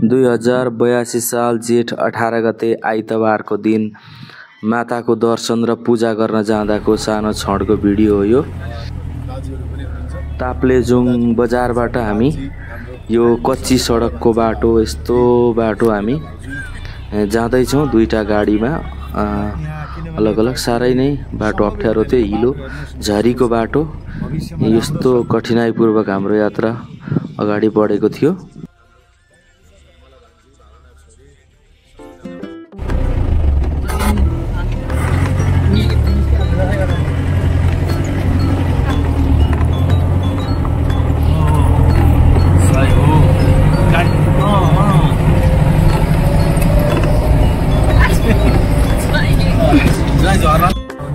2082 साल जेठ 18 गते आइतबारको दिन माताको दर्शन र पूजा गर्न जाँदाको सानो क्षणको भिडियो हो यो। ताप्लेजुङ बजारबाट हामी यो कच्ची सडकको बाटो, यस्तो बाटो हामी जाँदैछौँ दुईटा गाडीमा अलग अलग। साह्रै नै बाटो अप्ठ्यारो थियो, हिलो झरीको बाटो। यस्तो कठिनाइपूर्वक हाम्रो यात्रा अगाडि बढेको थियो।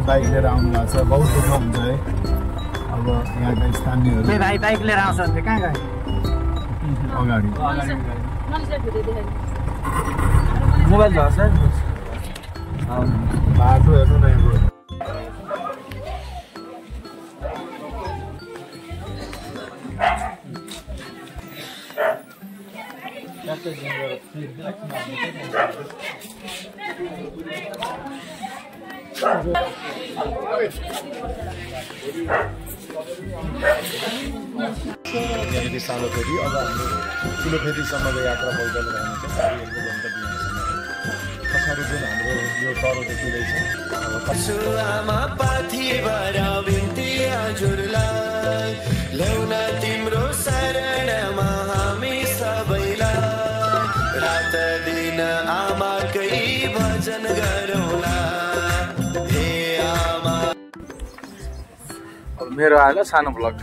बाइक लिएर आउनु भएको छ, बहुत दुःख हुन्छ है। अब यहाँका स्थानीयहरू बाइक लिएर आउँछ भने कहाँ गए? अगाडि मोबाइल झर्छ बाटो हेर्नु न। यहाँदेखि सानो फेरि अब हाम्रो ठुलो फेरिसम्मको यात्रा पैदल रहनेछ। गाडीहरूको गन्तव्य यहाँसम्म पछाडि जुन हाम्रो यो तरो देखिँदैछ। तिम्रो शरणमा हामी सबैलाई रात दिन आमाकै भजन गरौँला। मेरो आएन सानो भ्लग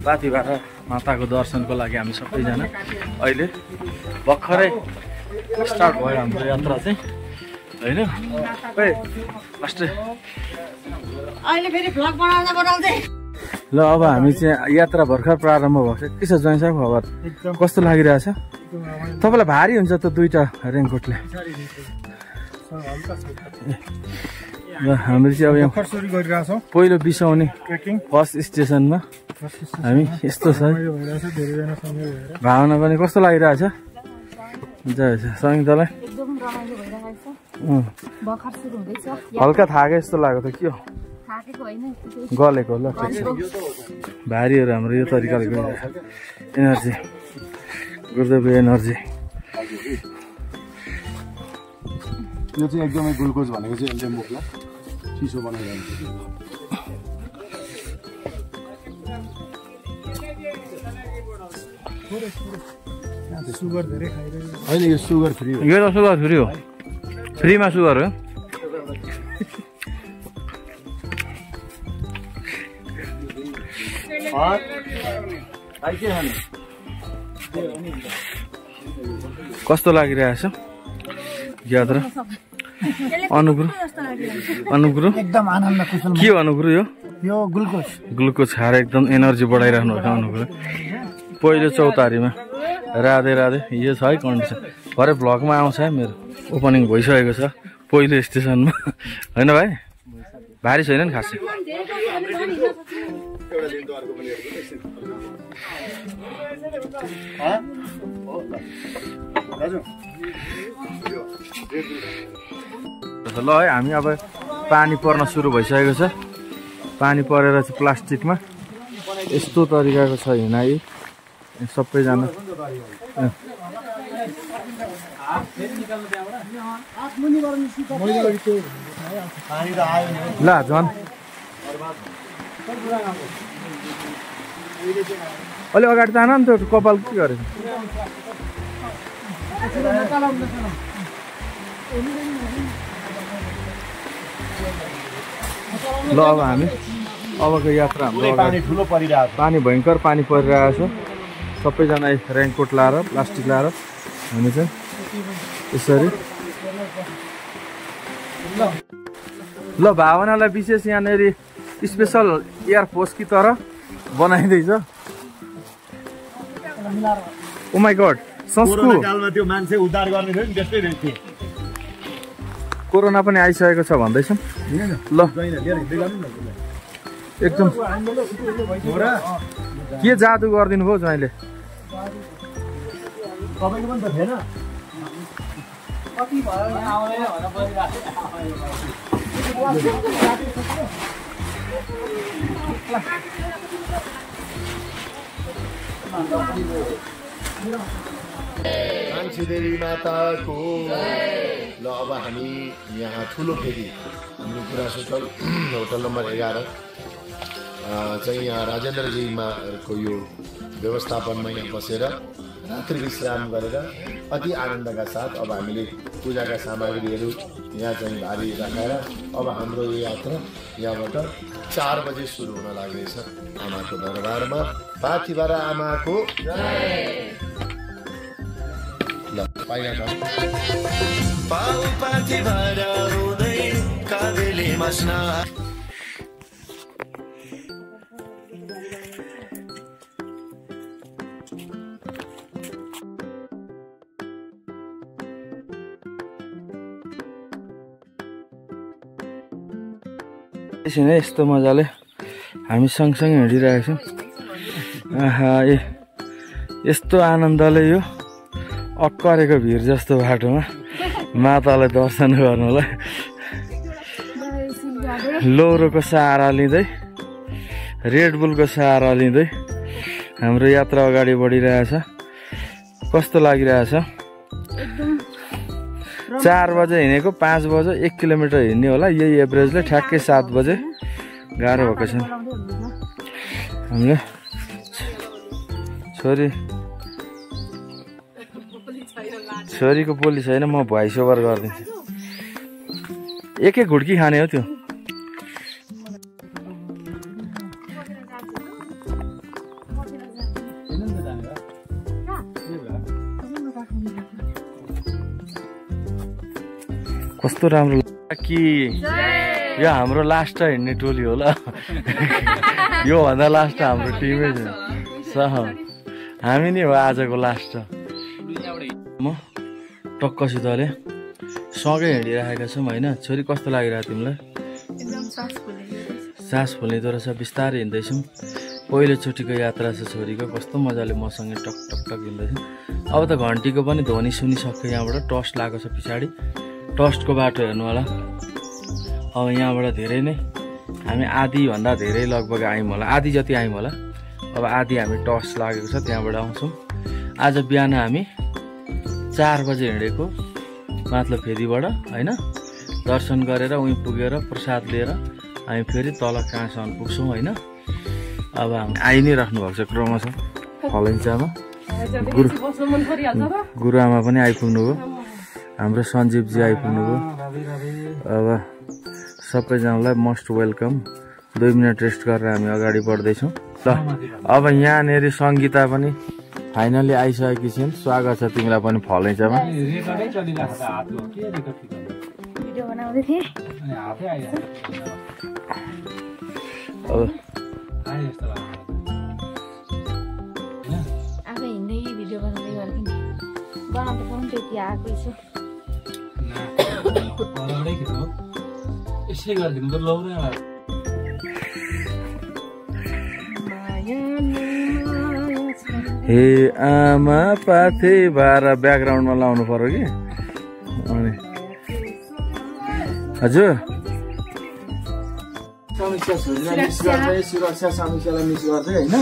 रातिबाट माताको दर्शनको लागि हामी सबैजना अहिले भर्खरै स्टार्ट भयो हाम्रो यात्रा चाहिँ होइन। ल अब हामी चाहिँ यात्रा भर्खर प्रारम्भ भएको छ। के छ ज्वाइँ साहब खबर, कस्तो लागिरहेछ? तपाईँलाई भारी हुन्छ त दुईटा रेनकोटले। र हामीले चाहिँ अब यहाँ पहिलो बिसाउने फर्स्ट स्टेसनमा हामी यस्तो छ। भावना पनि कस्तो लागिरहेछ? सङ्गीतालाई हल्का थाके जस्तो लाग्यो त के हो? गलेको ल ठिक छ। भारीहरू हाम्रो यो तरिकाले गइरहेछ। एनर्जी गुरुदेव एनर्जी। यो चाहिँ एकदमै ग्लुकोज भनेको चाहिँ यसले मुखलाई चिसो बनाइरहन्छ। सुगर धेरै खाइरहेको होइन, यो सुगर फ्री हो। यो त सुगर फ्री हो, फ्रीमा सुगर हो। कस्तो लागिरहेछ यात्रा? अनुग्रह एकदम आनन्द कुशल। के हो अनुग्रह? यो ग्लुकोज खाएर एकदम एनर्जी बढाइराख्नु भएको अनुग्रह। पहिलो चौतारीमा राधे राधे यो छ है कन्डिसन। भरे भ्लगमा आउँछ है, मेरो ओपनिङ भइसकेको छ पहिलो स्टेसनमा होइन भाइ? भारी छैन नि खासै। ल है हामी अब पानी पर्न सुरु भइसकेको छ। पानी परेर चाहिँ प्लास्टिकमा यस्तो तरिकाको छ हिँडाइ सबैजना। ल झन् अलि अगाडि तान नि, त्यो कपाल के गरेको? ल अब हामी अबको यात्रा हाम्रो पानी भयङ्कर पानी परिरहेको छ। सबैजना रेनकोट लाएर प्लास्टिक लाएर हामी चाहिँ यसरी। ल भावनालाई विशेष यहाँनिर स्पेसल एयरफोर्स कि तर बनाइँदैछ। ओ माई गड, त्यो मान्छे उद्धार गर्ने थियो नि, त्यस्तै थियो। कोरोना पनि आइसकेको छ भन्दैछौँ। ल एकदम के जादु गरिदिनु भयो ज्वाइँले? तपाईँको पनि त थिएन कान्छीदेवी माताको ल अब हामी यहाँ ठुलो फेरि हाम्रो गुराँस होटल नम्बर 11 चाहिँ यहाँ राजेन्द्रजीको यो व्यवस्थापनमा यहाँ बसेर रात्रि विश्राम गरेर अति आनन्दका साथ अब हामीले पूजाका सामग्रीहरू यहाँ चाहिँ भारी राखेर अब हाम्रो यो यात्रा यहाँबाट 4 बजे सुरु हुन लाग्दैछ। आमाको दरबारमा पाथिभरा आमाको ल पाइला त पाउ पाथिभरा हुँदै काबेली मस्ना त्यसैले यस्तो मजाले हामी सँगसँगै हिँडिरहेको छौँ। आहा यस्तो आनन्दले यो अक्करेको भिड जस्तो बाटोमा मातालाई दर्शन गर्नलाई लोरोको सहारा लिँदै रेडबुलको सहारा लिँदै हाम्रो यात्रा अगाडि बढिरहेछ। कस्तो लागिरहेछ? 4 बजे हिँडेको 5 बजे 1 किलोमिटर हिँड्ने होला। यही एभरेजले ठ्याक्कै 7 बजे गाह्रो भएको छ। हामीले छोरीको पोली छैन, म भोइस ओभर गरिदिन्छु। एक घुड्की खाने हो त्यो। कस्तो राम्रो कि यो हाम्रो लास्ट हिँड्ने टोली होला। यो भन्दा लास्ट हाम्रो टिमै छ। हामी नै हो आजको लास्ट। म टक्कसितले सँगै हिँडिरहेका छौँ होइन। छोरी कस्तो लागिरहेको तिमीलाई? सास फुल्ने रहेछ। बिस्तारै हिँड्दैछौँ। पहिलोचोटिको यात्रा छ छोरीको। कस्तो मजाले मसँगै टक टक टक हिँड्दैछौँ। अब त घन्टीको पनि ध्वनि सुनिसक्यो। यहाँबाट टस्ट लागेको छ पछाडि। टस्टको बाटो हेर्नु होला। अब यहाँबाट धेरै नै हामी आधीभन्दा धेरै लगभग आयौँ होला। आधी जति आयौँ होला। अब आधी हामी टस्ट लागेको छ त्यहाँबाट आउँछौँ। आज बिहान हामी 4 बजे हिँडेको माथलो फेदीबाट होइन। दर्शन गरेर उहीँ पुगेर प्रसाद लिएर हामी फेरि तल कहाँसम्म पुग्छौँ होइन। अब हामी आइ नै राख्नु भएको छ क्रमशः फलैन्चामा। गुरुआमा पनि आइपुग्नु भयो। हाम्रो सञ्जीवजी आइपुग्नुभयो। अब सबैजनालाई मोस्ट वेलकम। 2 मिनट रेस्ट गरेर हामी अगाडि बढ्दैछौँ। ल अब यहाँनिर सङ्गीता पनि फाइनली आइसकेकी छिन्। स्वागत छ तिमीलाई पनि फलैचामा। यसै गरिदिनु त लौरै हे आमा पाथे भारा ब्याकग्राउन्डमा लाउनु पर्यो कि। अनि हजुर सुरक्षा समीक्षालाई मिस गर्दै होइन।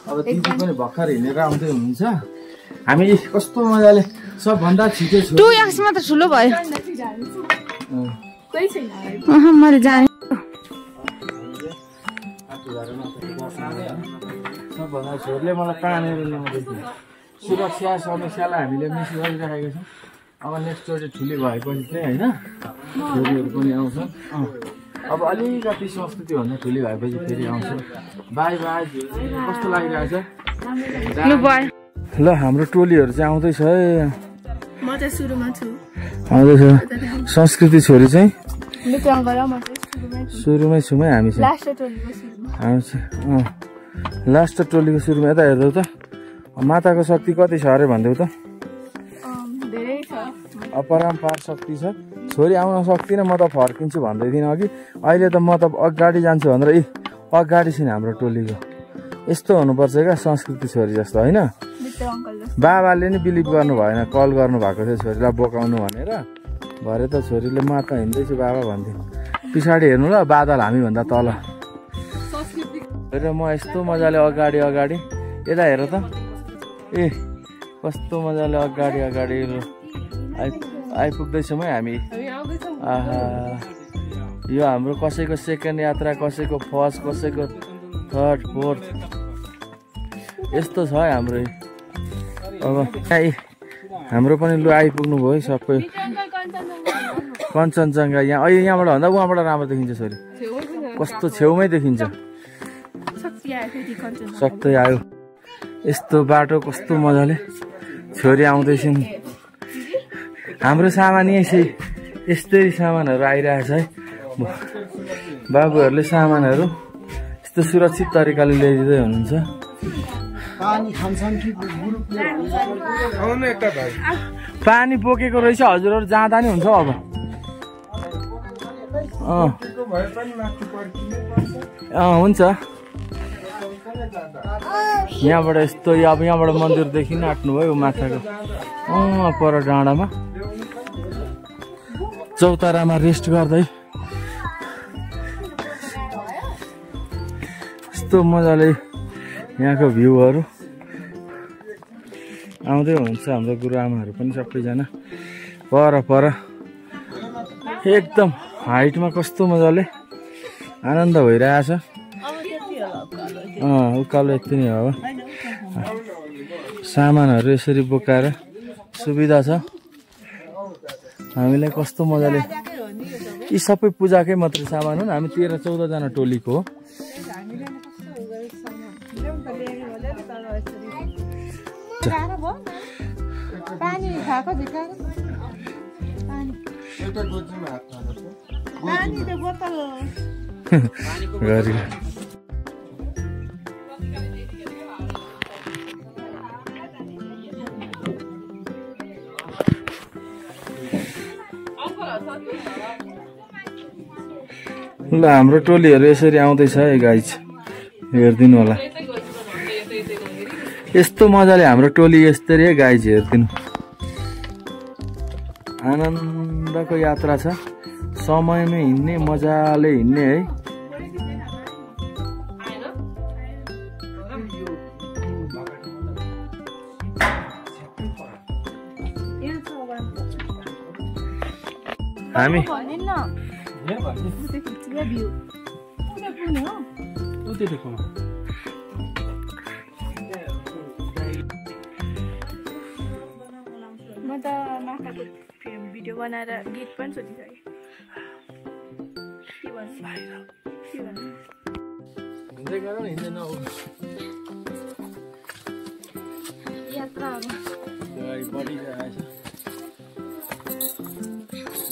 अब दिदी पनि भर्खर हिँडेर आउँदै हुनुहुन्छ। हामी कस्तो मजाले सबभन्दा छिटो 2x मात्र ठुलो भयो। मैले जाने सबभन्दा छोरीले मलाई तानेर ल्याउँदै थियो। सुरक्षा समस्यालाई हामीले मिस गरिराखेको छौँ। अब नेक्स्टचोटि ठुली भएपछि चाहिँ होइन छोरीहरू पनि आउँछन्। अब अलिकति संस्कृतिभन्दा ठुली भएपछि फेरि आउँछ। By by. कस्तो लागिरहेछ? ल हाम्रो टोलीहरू चाहिँ आउँदैछ है। आउँदैछ। संस्कृति छोरी चाहिँ सुरुमै छुमै हामी लास्ट टोलीको सुरुमा। यता हेर्दै त माताको शक्ति कति छ अरे भन्दै त? अपरम्पार शक्ति छ। छोरी आउन सक्दिनँ म त फर्किन्छु भन्दै थिइनँ अघि। अहिले त म त अगाडि जान्छु भनेर अगाडि छैन हाम्रो टोलीको। यस्तो हुनुपर्छ क्या संस्कृति छोरी जस्तो होइन बाबाले नि बिलिभ गर्नु भएन कल गर्नु भएको थियो छोरीलाई बोकाउनु भनेर भरे त छोरीले म त हिँड्दैछु बाबा भन्थ्यो पछाडि हेर्नु ल बादल हामीभन्दा तल र म यस्तो मजाले अगाडि यता हेर त ए कस्तो मजाले अगाडि आइपुग्दैछौँ है हामी आहा यो हाम्रो कसैको सेकेन्ड यात्रा कसैको फर्स्ट कसैको थर्ड फोर्थ यस्तो छ है हाम्रो अब हाम्रो पनि लु आइपुग्नु भयो है सबै कञ्चनजङ्घा यहाँ अहिले यहाँबाट भन्दा उहाँबाट राम्रो देखिन्छ छोरी कस्तो छेउमै देखिन्छ सक्दै आयो यस्तो बाटो कस्तो मजाले छोरी आउँदैछन् हाम्रो सामान यस्तै सामानहरू आइरहेछ है बाबुहरूले सामानहरू यस्तो सुरक्षित तरिकाले ल्याइदिँदै हुनुहुन्छ पानी बोकेको रहेछ हजुरहरू जाँदा नि हुन्छ अब हुन्छ यहाँबाट यस्तो अब यहाँबाट मन्दिरदेखि नै आँट्नु भयो माछाको पर डाँडामा चौतारामा रेस्ट गर्दै यस्तो मजाले यहाँको भ्यूहरू आउँदै हुन्छ हाम्रो गुरुआमाहरू पनि सबैजना पर एकदम हाइटमा कस्तो मजाले आनन्द भइरहेछ उकालो यति नै हो सामानहरू यसरी बोकाएर सुविधा छ हामीलाई कस्तो मजाले यी सबै पूजाकै मात्रै सामान हुन् हामी 13-14 जना टोलीको हो ल हाम्रो टोलीहरू यसरी आउँदैछ है गाइज हेरिदिनु होला यस्तो मजाले हाम्रो टोली यसरी है गाइज हेरिदिनु आनन्दको यात्रा छ समयमै हिँड्ने मजाले हिँड्ने है हामी म त माखाको भिडियो बनाएर गीत पनि सोचिसकेँ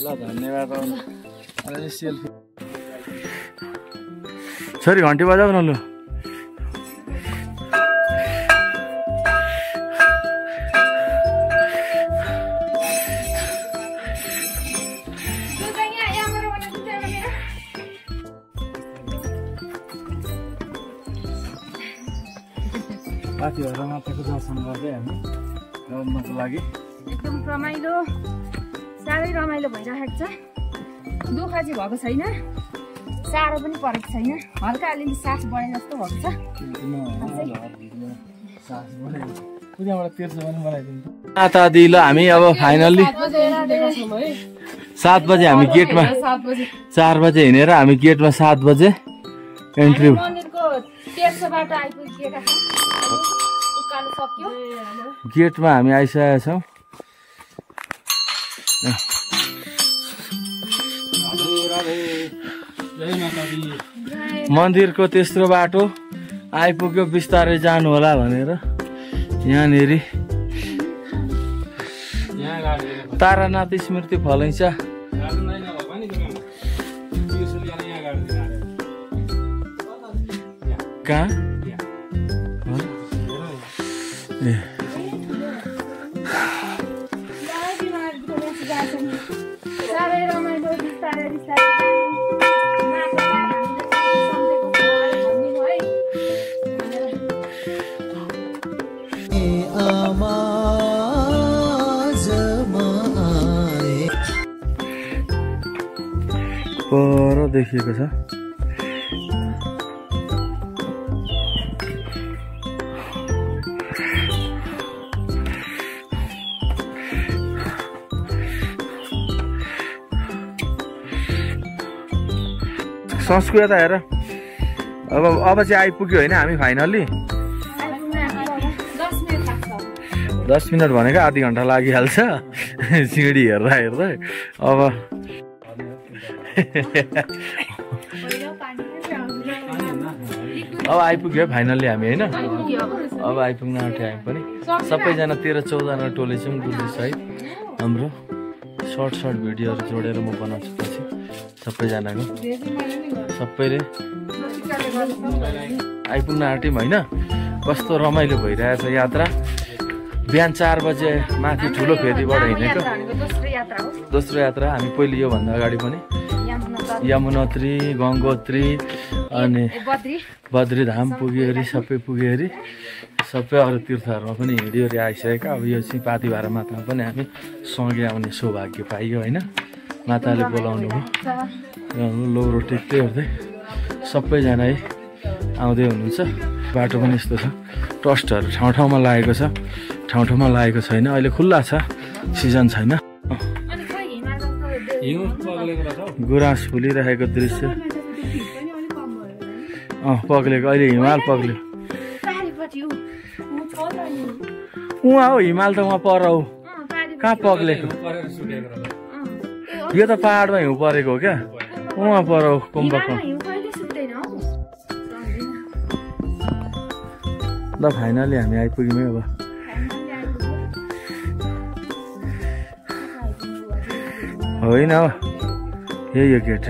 ल धन्यवाद सेल्फी छोरी घन्टी बजाऊ न लु माताको दर्शन गर्दै हामी गर्नको लागि एकदम रमाइलो साह्रै रमाइलो भइरहेको छ दुःख चाहिँ भएको छैन साह्रो पनि परेको छैन हल्का अलिअलि सास बढे जस्तो भएको छ माता दिल हामी अब फाइनल्ली 7 बजे हामी गेटमा 4 बजे हिँडेर हामी गेटमा 7 बजे एन्ट्री गेटमा हामी आइसकेका छौँ मन्दिरको तेस्रो बाटो आइपुग्यो बिस्तारै जानु होला भनेर यहाँनिर तारानाथ स्मृति फलैसा कहाँ पर देखिएको छ। सस्को यता हेर, अब चाहिँ आइपुग्यो होइन हामी फाइनल्ली। 10 मिनट भनेको आधी घन्टा लागिहाल्छ सिँढी हेर्दा हेर्दै। अब आइपुग्यो फाइनल्ली हामी होइन। अब आइपुग्न आँट्यो हामी पनि। सबैजना 13-14जना टोली छौँ ग्रुपसहित। हाम्रो सर्ट भिडियोहरू जोडेर म बनाउँछु पछि सबैजनाको। सबैले आइपुग्न आँट्यौँ होइन। कस्तो रमाइलो भइरहेछ यात्रा। बिहान 4 बजे माथि ठुलो फेदीबाट हिँडेको दोस्रो यात्रा। हामी पहिले योभन्दा अगाडि पनि यमुनोत्री, गङ्गोत्री अनि बद्रीधाम पुग्योरी, सबै पुग्योरी। सबै अरू तीर्थहरूमा पनि हिँडियोरी आइसकेका। अब यो चाहिँ पाथिभरा मातामा पनि हामी सँगै आउने सौभाग्य पाइयो होइन। माताले बोलाउनु भयो। लौरो टेक्दै ओर्दै सबैजना आउँदै हुनुहुन्छ। बाटो पनि यस्तो छ, टस्टहरू ठाउँ-ठाउँमा लागेको छ, ठाउँ-ठाउँमा लागेको छैन। अहिले खुल्ला छ, सिजन छैन। गुराँस फुलिरहेको दृश्य पग्लेको। अहिले हिमाल पग्ल्यो। उहाँ हो हिमाल त, उहाँ पर हो। कहाँ पग्लेको? यो त पहाडमा हिउँ परेको हो क्या। उहाँ पर हो कुम्भको। ल फाइनली हामी आइपुग्यौँ अब। होइन यही हो गेट।